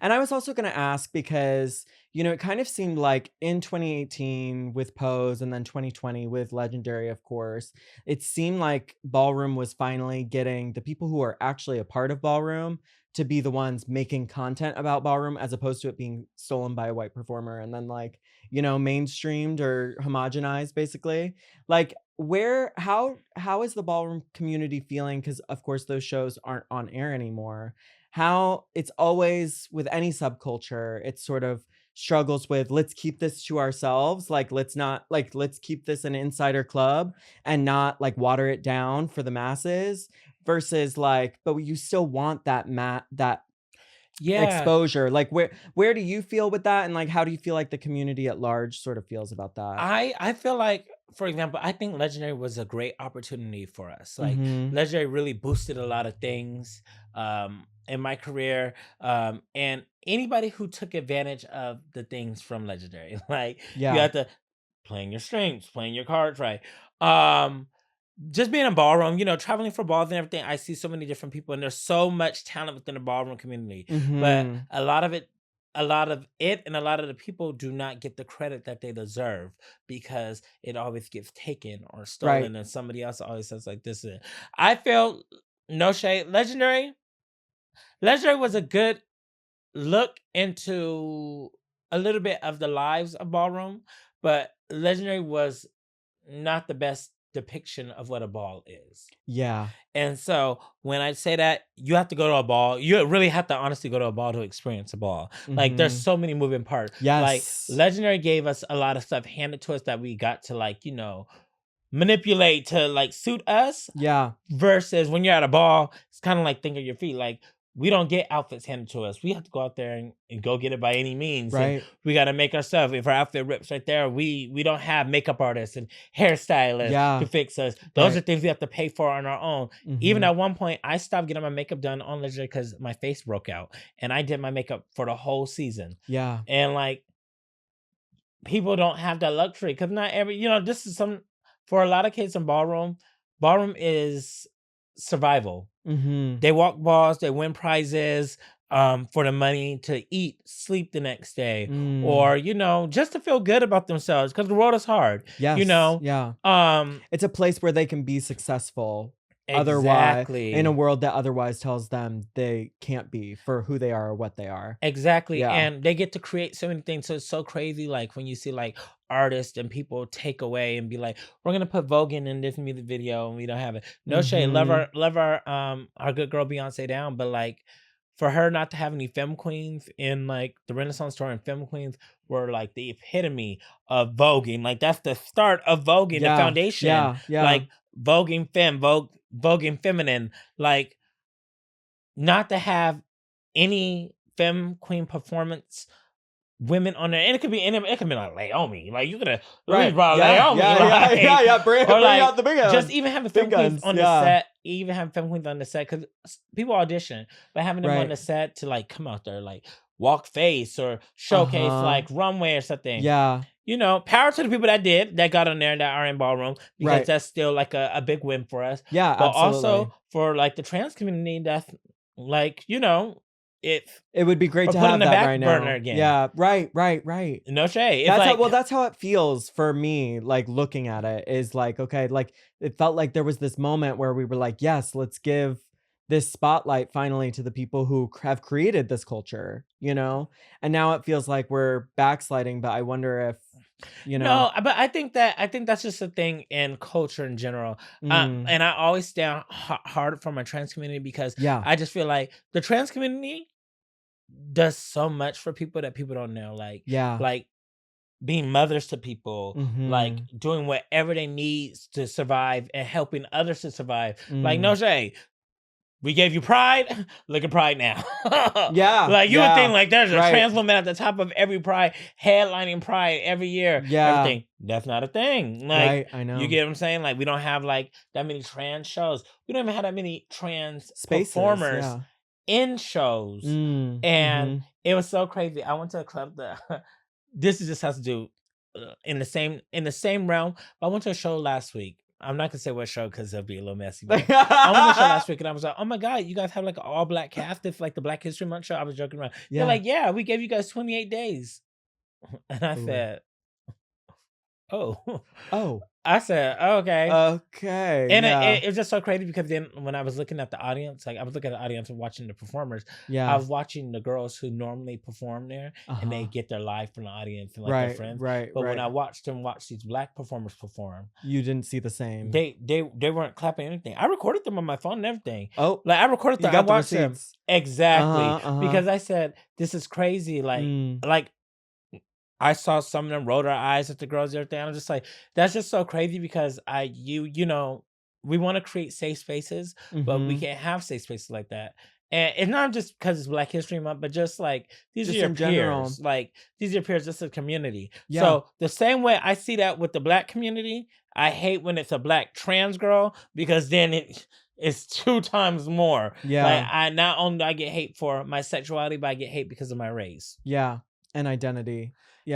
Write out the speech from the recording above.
And I was also going to ask because, it kind of seemed like in 2018 with Pose and then 2020 with Legendary, of course, it seemed like Ballroom was finally getting the people who are actually a part of Ballroom to be the ones making content about Ballroom as opposed to it being stolen by a white performer and then mainstreamed or homogenized basically. Like how is the Ballroom community feeling? Because of course those shows aren't on air anymore. How it's always with any subculture, it sort of struggles with let's keep this to ourselves. Like let's keep this an insider club and not like water it down for the masses versus but you still want that Yeah, exposure. Like where do you feel with that? And like how do you feel like the community at large sort of feels about that? I feel like, for example, I think Legendary was a great opportunity for us. Like Mm-hmm. Legendary really boosted a lot of things in my career, and anybody who took advantage of the things from Legendary, like you Yeah. have to playing your strengths, playing your cards right. Um, just being in ballroom, traveling for balls and everything. I see so many different people, and there's so much talent within the ballroom community. But Mm-hmm. a lot of it, and a lot of the people do not get the credit that they deserve because it always gets taken or Right. stolen, and somebody else always says like this is it. I feel no shade. Legendary was a good look into a little bit of the lives of ballroom, but Legendary was not the best depiction of what a ball is. Yeah. And so when I say that, you have to go to a ball. You really have to honestly go to a ball to experience a ball. Like there's Mm-hmm. so many moving parts. Like Yes. Legendary gave us a lot of stuff handed to us that we got to manipulate to suit us Yeah. versus when you're at a ball, it's kind of like think of your feet. Like we don't get outfits handed to us. We have to go out there and go get it by any means. And Right. we got to make ourselves. If our outfit rips right there, we don't have makeup artists and hairstylists to Yeah. fix us. Those are Right. things we have to pay for on our own. Even Mm-hmm. at one point, I stopped getting my makeup done on Legendary because my face broke out. And I did my makeup for the whole season. Yeah. And people don't have that luxury because not every, this is for a lot of kids in ballroom is survival. Mm-hmm. They walk balls, they win prizes, for the money to eat, sleep the next day, Mm. or, just to feel good about themselves because the world is hard, you Yes. know? Yeah. Um, It's a place where they can be successful otherwise in a exactly. world that otherwise tells them they can't be for who they are or what they are. Exactly. Yeah. And they get to create so many things. So it's so crazy. Like when you see artists and people take away and be like, we're gonna put Vogan in this music video and we don't have it. No shade. Mhm. Love our good girl Beyonce down, but for her not to have any femme queens in the Renaissance tour, and femme queens were the epitome of voguing. Like that's the start of voguing, the Yeah. foundation. Yeah. Yeah. Like voguing femme, voguing feminine. Like not to have any femme queen performance women on there, and it could be like Naomi, you could have at least Right. brought Yeah. Naomi, Yeah. Yeah. Yeah. Yeah. or Bring out the just even having big femme queens guns. on the Yeah. set, because people audition, but having them on Right. the set to come out there, walk face or showcase Uh-huh. runway or something. Yeah. Power to the people that got on there that are in ballroom because Right. that's still a big win for us. Yeah, But also absolutely. for the trans community, that's if It would be great or to put in have the that back right burner now. again. Yeah. Right. Right. Right. No shade. It's That's that's how it feels for me, like, looking at it is like, okay, like, it felt like there was this moment where we were like, "Yes, let's give this spotlight finally to the people who have created this culture," you know? And now it feels like we're backsliding, but I wonder if, you know no, but I think that's just a thing in culture in general. Mm, And I always stand hard for my trans community because yeah, I just feel like the trans community does so much for people that people don't know. yeah, Like being mothers to people, mhm, doing whatever they need to survive and helping others to survive. No mm. shade. We gave you pride. Look at pride now. Yeah, You would think yeah, there's a right, trans woman at the top of every pride, headlining pride every year. yeah, Everything. That's not a thing. right, I You know. get what I'm saying? We don't have that many trans shows. We don't even have that many trans Spaces, performers yeah. in shows. And Mhm, it was so crazy. I went to a club that this just has to do in the same realm. But I went to a show last week. I'm not gonna say what show because it'll be a little messy. But I went to the show last week and I was like, oh my god, you guys have like an all black cast if like the Black History Month show. I was joking around. They're Yeah. like, yeah, we gave you guys 28 days, and I Ooh. said, oh, Oh. I said, okay. Okay. And Yeah. it was just so crazy because then when I was looking at the audience, like I was looking at the audience and watching the performers, I Yeah. was watching the girls who normally perform there and they Uh-huh. get their live from the audience and like their Right. friends. Right. But when I Right. watched them watch these black performers perform, You didn't see the same. they weren't clapping anything. I recorded them on my phone and everything. Oh, Like I recorded you them, I got the watched them. receipts. Exactly. Uh-huh. Uh-huh. Because I said, this is crazy. Mm. Like I saw some of them roll their eyes at the girls and everything. I'm just like, that's just so crazy because you know, we want to create safe spaces, but we Mhm. can't have safe spaces like that. And it's not just because it's Black History Month, but just like these Just are your in general. peers. Like these are your peers, just a community. Yeah. So the same way I see that with the black community, I hate when it's a black trans girl because then it's 2 times more. Like Yeah. I not only do I get hate for my sexuality, but I get hate because of my race. Yeah. And identity.